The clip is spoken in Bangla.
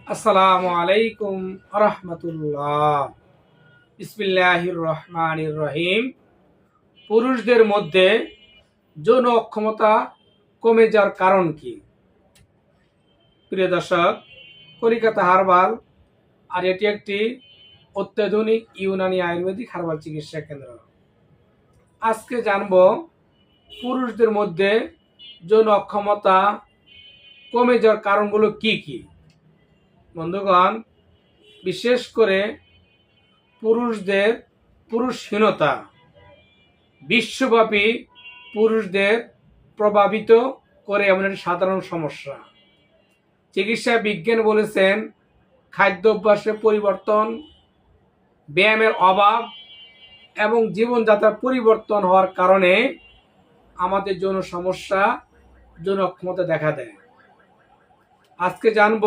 আসসালামু আলাইকুম রাহমাতুল্লাহ। বিসমিল্লাহির রহমানির রহিম। পুরুষদের মধ্যে যৌন অক্ষমতা কমে যাওয়ার কারণ কি? প্রিয় দর্শক, কলিকাতা হার্বাল আর এটি একটি অত্যাধুনিক ইউনানি আয়ুর্বেদিক হার্বাল চিকিৎসা কেন্দ্র। আজকে জানব পুরুষদের মধ্যে যৌন অক্ষমতা কমে যাওয়ার কারণগুলো কি কি। বন্ধুগণ, বিশেষ করে পুরুষহীনতা বিশ্বব্যাপী পুরুষদের প্রভাবিত করে এমন একটি সাধারণ সমস্যা। চিকিৎসা বিজ্ঞান বলেছেন খাদ্য অভ্যাসের পরিবর্তন, ব্যায়ামের অভাব এবং জীবনযাত্রার পরিবর্তন হওয়ার কারণে আমাদের যৌন সমস্যা, যৌন অক্ষমতা দেখা দেয়। আজকে জানব